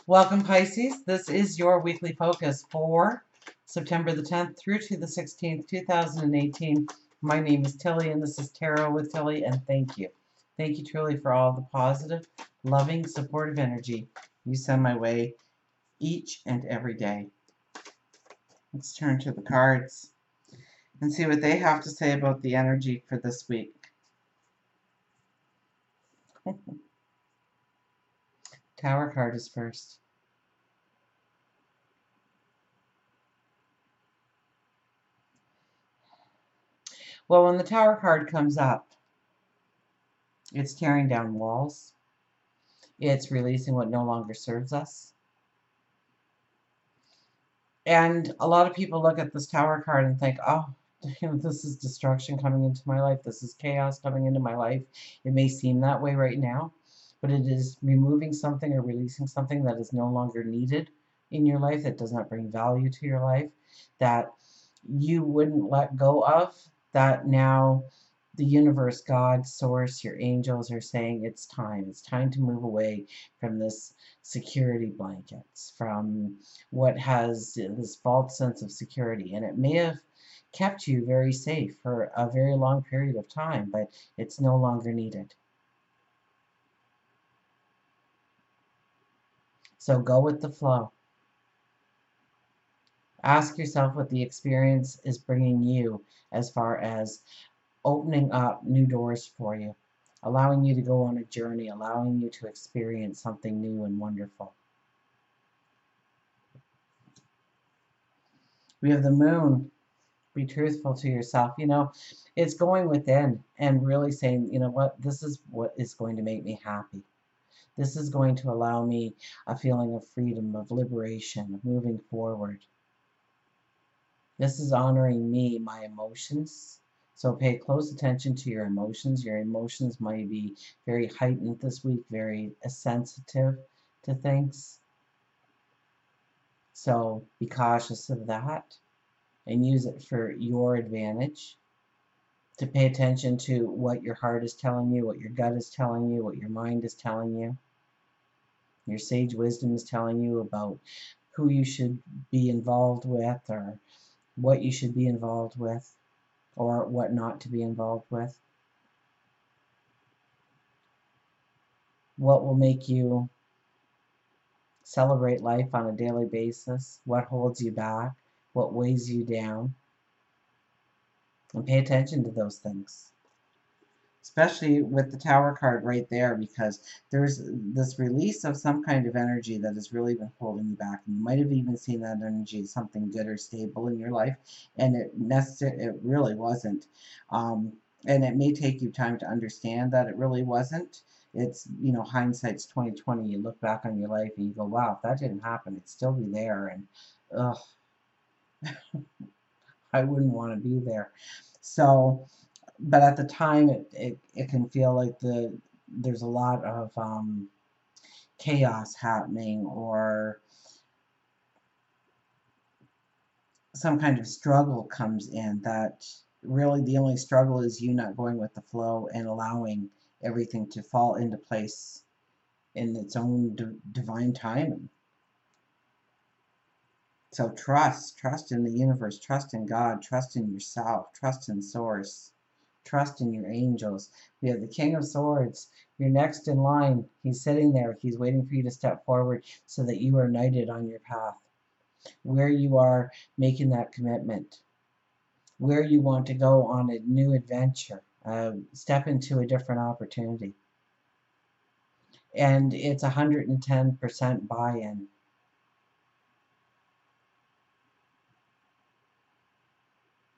Welcome, Pisces. This is your weekly focus for September the 10th through to the 16th, 2018. My name is Tilly, and this is Tarot with Tilly, and thank you. Thank you truly for all the positive, loving, supportive energy you send my way each and every day. Let's turn to the cards and see what they have to say about the energy for this week. Tower card is first. Well, when the Tower card comes up, it's tearing down walls. It's releasing what no longer serves us. And a lot of people look at this Tower card and think, oh, this is destruction coming into my life. This is chaos coming into my life. It may seem that way right now, but it is removing something or releasing something that is no longer needed in your life, that does not bring value to your life, that you wouldn't let go of, that now the universe, God, source, your angels are saying it's time. It's time to move away from this security blankets, from what has this false sense of security. And it may have kept you very safe for a very long period of time, but it's no longer needed. So go with the flow. Ask yourself what the experience is bringing you as far as opening up new doors for you, allowing you to go on a journey, allowing you to experience something new and wonderful. We have the moon. Be truthful to yourself. It's going within and really saying, you know what, this is what is going to make me happy. This is going to allow me a feeling of freedom, of liberation, of moving forward. This is honoring me, my emotions. So pay close attention to your emotions. Your emotions might be very heightened this week, very sensitive to things. So be cautious of that and use it for your advantage. To pay attention to what your heart is telling you, what your gut is telling you, what your mind is telling you. Your sage wisdom is telling you about who you should be involved with, or what you should be involved with, or what not to be involved with. What will make you celebrate life on a daily basis, what holds you back, what weighs you down. And pay attention to those things. Especially with the Tower card right there, because there's this release of some kind of energy that has really been holding you back. And you might have even seen that energy as something good or stable in your life, and it really wasn't. And it may take you time to understand that it really wasn't. It's, hindsight's 20/20. You look back on your life and you go, wow, if that didn't happen, it'd still be there. And ugh, I wouldn't want to be there. So, but at the time, it can feel like there's a lot of chaos happening, or some kind of struggle comes in, that really the only struggle is you not going with the flow and allowing everything to fall into place in its own divine timing. So trust in the universe, trust in God, trust in yourself, trust in source. Trust in your angels. We have the King of Swords. You're next in line. He's sitting there. He's waiting for you to step forward so that you are knighted on your path. Where you are making that commitment. Where you want to go on a new adventure. Step into a different opportunity. And it's 110% buy-in.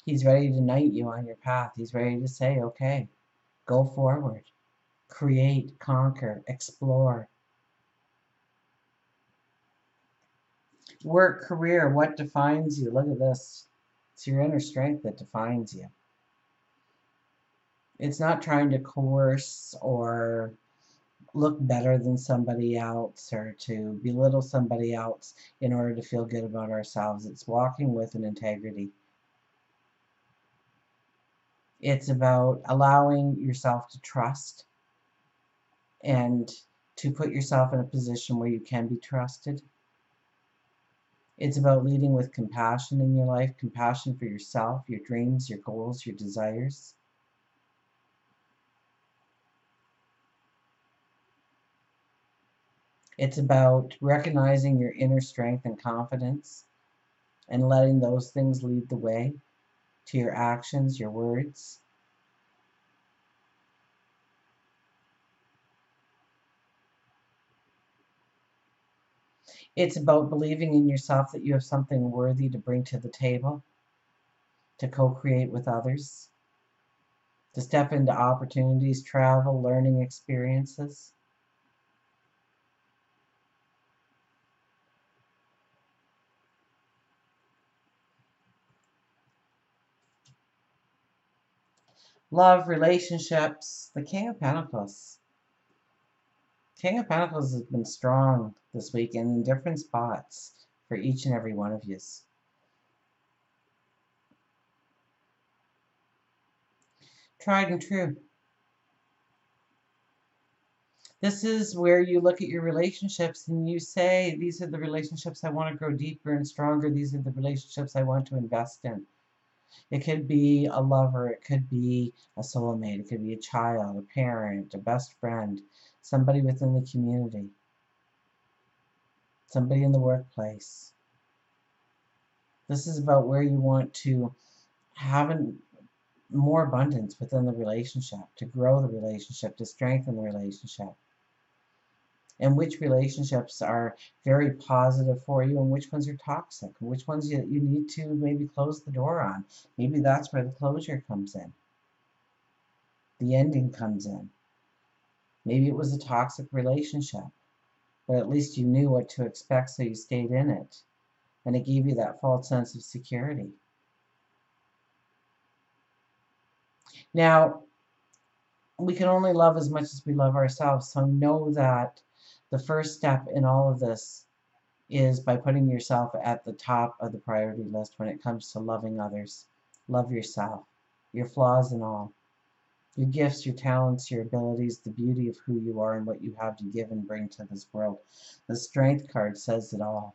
He's ready to knight you on your path. He's ready to say, okay, go forward. Create, conquer, explore. Work, career, what defines you? Look at this. It's your inner strength that defines you. It's not trying to coerce or look better than somebody else, or to belittle somebody else in order to feel good about ourselves. It's walking with an integrity. It's about allowing yourself to trust and to put yourself in a position where you can be trusted. It's about leading with compassion in your life, compassion for yourself, your dreams, your goals, your desires. It's about recognizing your inner strength and confidence and letting those things lead the way to your actions, your words. It's about believing in yourself that you have something worthy to bring to the table, to co-create with others, to step into opportunities, travel, learning experiences. Love, relationships, the King of Pentacles. King of Pentacles has been strong this week and in different spots for each and every one of you. Tried and true. This is where you look at your relationships and you say, these are the relationships I want to grow deeper and stronger. These are the relationships I want to invest in. It could be a lover, it could be a soulmate, it could be a child, a parent, a best friend, somebody within the community, somebody in the workplace. This is about where you want to have more abundance within the relationship, to grow the relationship, to strengthen the relationship. And which relationships are very positive for you and which ones are toxic, and which ones you need to maybe close the door on. Maybe that's where the closure comes in. The ending comes in. Maybe it was a toxic relationship, but at least you knew what to expect, so you stayed in it. And it gave you that false sense of security. Now, we can only love as much as we love ourselves, so know that the first step in all of this is by putting yourself at the top of the priority list when it comes to loving others. Love yourself, your flaws and all, your gifts, your talents, your abilities, the beauty of who you are and what you have to give and bring to this world. The Strength card says it all.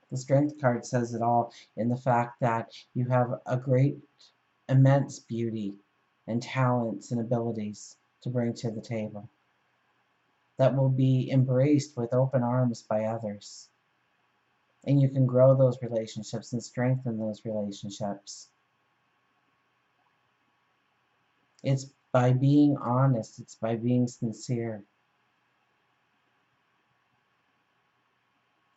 The Strength card says it all in the fact that you have a great, immense beauty and talents and abilities to bring to the table that will be embraced with open arms by others. And you can grow those relationships and strengthen those relationships. It's by being honest, it's by being sincere.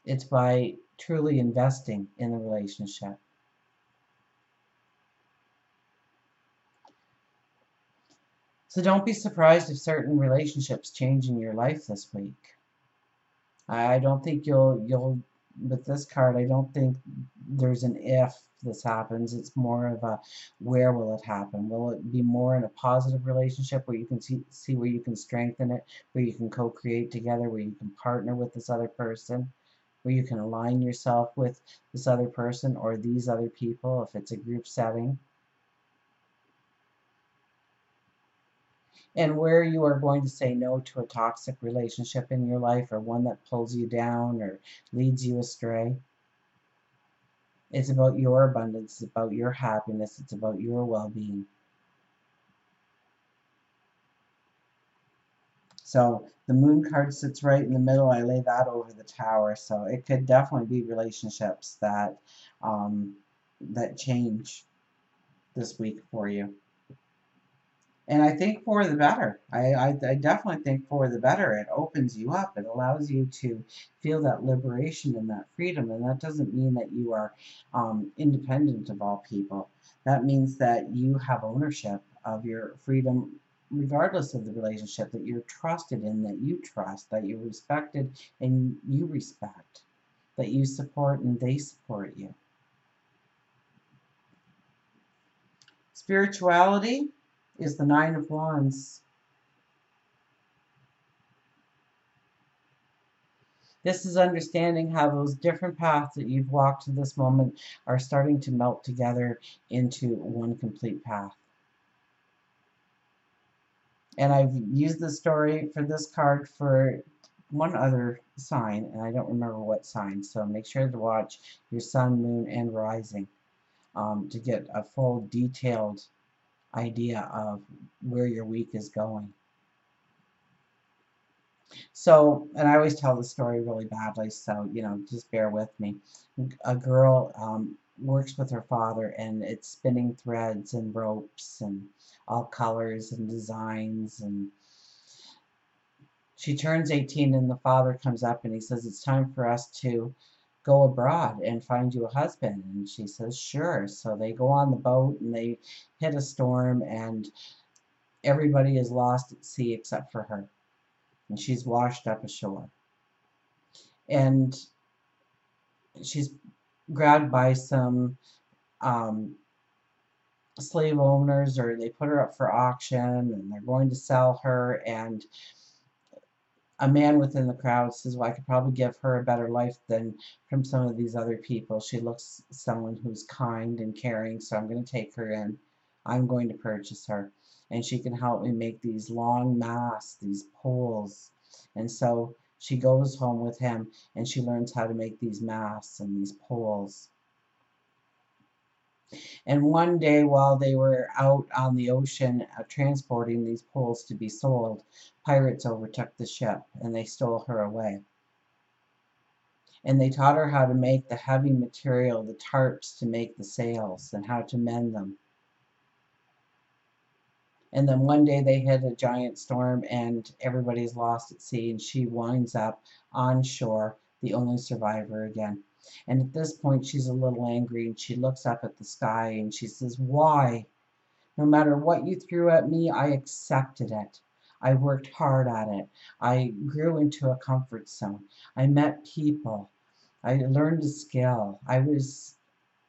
It's by truly investing in the relationship. So don't be surprised if certain relationships change in your life this week. I don't think you'll with this card, I don't think there's an if this happens. It's more of a where will it happen? Will it be more in a positive relationship where you can see where you can strengthen it, where you can co-create together, where you can partner with this other person, where you can align yourself with this other person or these other people if it's a group setting? And where you are going to say no to a toxic relationship in your life or one that pulls you down or leads you astray. It's about your abundance, it's about your happiness, it's about your well-being. So the Moon card sits right in the middle. I lay that over the Tower. So it could definitely be relationships that that change this week for you. And I think for the better. I definitely think for the better. It opens you up. It allows you to feel that liberation and that freedom. And that doesn't mean that you are independent of all people. That means that you have ownership of your freedom regardless of the relationship, that you're trusted in, that you trust, that you're respected and you respect, that you support and they support you. Spirituality is the Nine of Wands. This is understanding how those different paths that you've walked to this moment are starting to melt together into one complete path. And I've used this story for this card for one other sign, and I don't remember what sign, so make sure to watch your sun, moon, and rising to get a full detailed idea of where your week is going. So, and I always tell the story really badly, so, just bear with me. A girl works with her father, and it's spinning threads and ropes and all colors and designs. And she turns 18, and the father comes up and he says, "It's time for us to go abroad and find you a husband." And she says, "Sure." So they go on the boat and they hit a storm, and everybody is lost at sea except for her. And she's washed up ashore. And she's grabbed by some um, slave owners, or they put her up for auction, and they're going to sell her. And a man within the crowd says, "Well, I could probably give her a better life than from some of these other people. She looks someone who's kind and caring, so I'm going to take her in. I'm going to purchase her, and she can help me make these long masts, these poles." And so she goes home with him, and she learns how to make these masts and these poles. And one day, while they were out on the ocean transporting these poles to be sold, pirates overtook the ship and they stole her away. And they taught her how to make the heavy material, the tarps to make the sails, and how to mend them. And then one day they hit a giant storm and everybody's lost at sea, and she winds up on shore, the only survivor again. And at this point, she's a little angry, and she looks up at the sky and she says, "Why? No matter what you threw at me, I accepted it. I worked hard at it. I grew into a comfort zone. I met people. I learned a skill. I was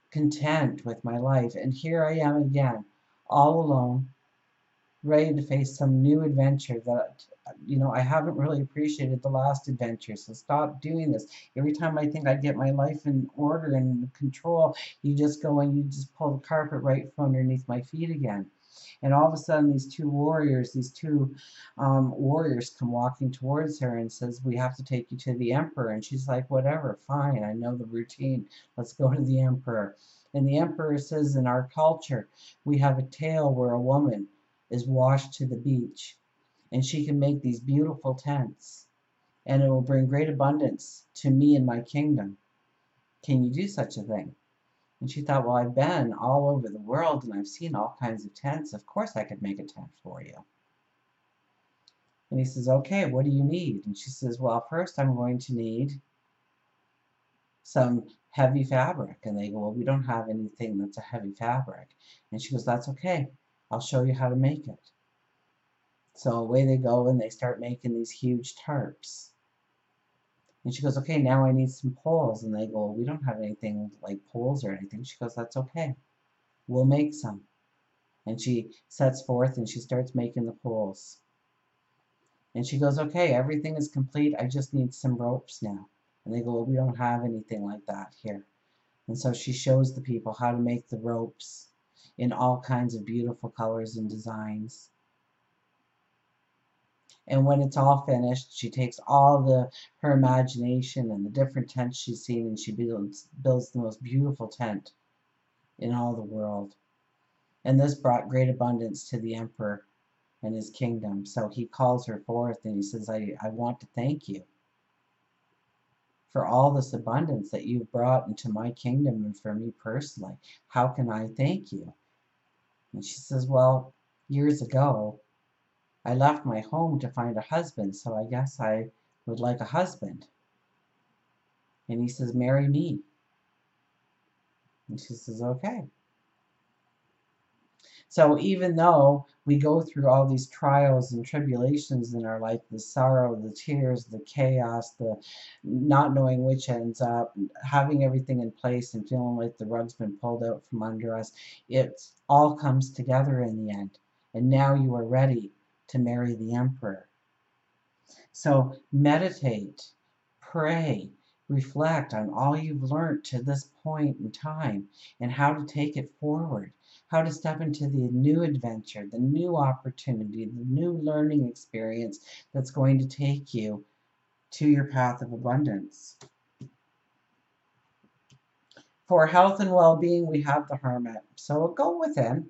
content with my life. And here I am again, all alone, ready to face some new adventure that, I haven't really appreciated the last adventure. So stop doing this. Every time I think I get my life in order and control, you just go and you just pull the carpet right from underneath my feet again." And all of a sudden, these two warriors come walking towards her and says, "We have to take you to the emperor." And she's like, "Whatever, fine. I know the routine. Let's go to the emperor." And the emperor says, "In our culture, we have a tale where a woman is washed to the beach, and she can make these beautiful tents, and it will bring great abundance to me and my kingdom. Can you do such a thing?" And she thought, "Well, I've been all over the world and I've seen all kinds of tents. Of course I could make a tent for you." And he says, "Okay, what do you need?" And she says, "Well, first I'm going to need some heavy fabric." And they go, "Well, we don't have anything that's a heavy fabric." And she goes, "That's okay. I'll show you how to make it." So away they go and they start making these huge tarps. And she goes, "Okay, now I need some poles." And they go, "Well, we don't have anything like poles or anything." She goes, "That's okay. We'll make some." And she sets forth and she starts making the poles. And she goes, "Okay, everything is complete. I just need some ropes now." And they go, "Well, we don't have anything like that here." And so she shows the people how to make the ropes in all kinds of beautiful colors and designs. And when it's all finished, she takes all her imagination and the different tents she's seen, and she builds the most beautiful tent in all the world. And this brought great abundance to the emperor and his kingdom. So he calls her forth and he says, I want to thank you for all this abundance that you've brought into my kingdom and for me personally. How can I thank you?" And she says, "Well, years ago, I left my home to find a husband, so I guess I would like a husband." And he says, "Marry me." And she says, "Okay." So even though we go through all these trials and tribulations in our life, the sorrow, the tears, the chaos, the not knowing which ends up, having everything in place and feeling like the rug's been pulled out from under us, it all comes together in the end. And now you are ready to marry the emperor. So meditate, pray, reflect on all you've learned to this point in time and how to take it forward, how to step into the new adventure, the new opportunity, the new learning experience that's going to take you to your path of abundance. For health and well-being, we have the Hermit. So go within.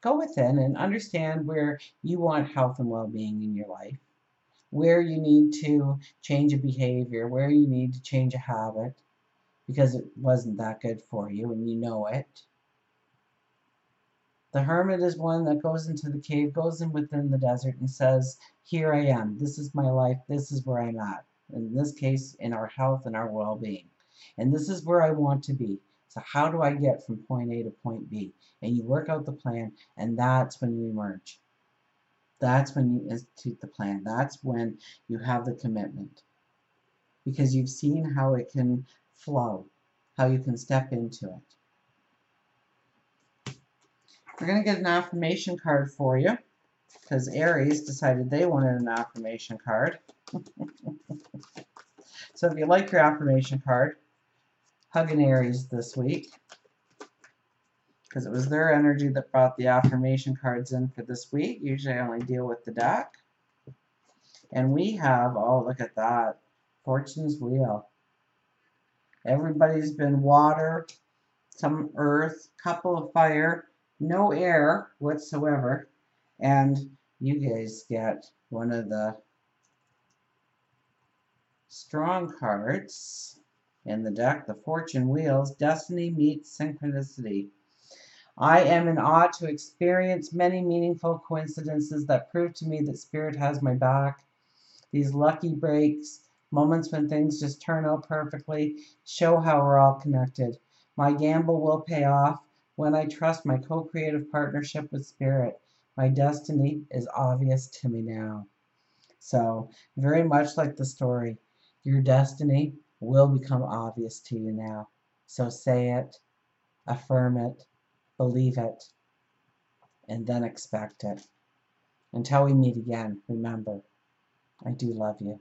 Go within and understand where you want health and well-being in your life, where you need to change a behavior, where you need to change a habit because it wasn't that good for you and you know it. The Hermit is one that goes into the cave, goes in within the desert and says, here I am. This is my life. This is where I'm at. In this case, in our health and our well-being. And this is where I want to be. So how do I get from point A to point B? And you work out the plan, and that's when you emerge. That's when you institute the plan. That's when you have the commitment. Because you've seen how it can flow, how you can step into it. We're going to get an affirmation card for you because Aries decided they wanted an affirmation card. So if you like your affirmation card, hug an Aries this week because it was their energy that brought the affirmation cards in for this week. Usually I only deal with the deck. And we have, oh, look at that, Fortune's Wheel. Everybody's been water, some earth, couple of fire, no air whatsoever. And you guys get one of the strong cards in the deck, the Fortune Wheels, Destiny Meets Synchronicity. I am in awe to experience many meaningful coincidences that prove to me that Spirit has my back. These lucky breaks, moments when things just turn out perfectly, show how we're all connected. My gamble will pay off when I trust my co-creative partnership with Spirit. My destiny is obvious to me now. So, very much like the story, your destiny will become obvious to you now. So say it, affirm it, believe it, and then expect it. Until we meet again, remember, I do love you.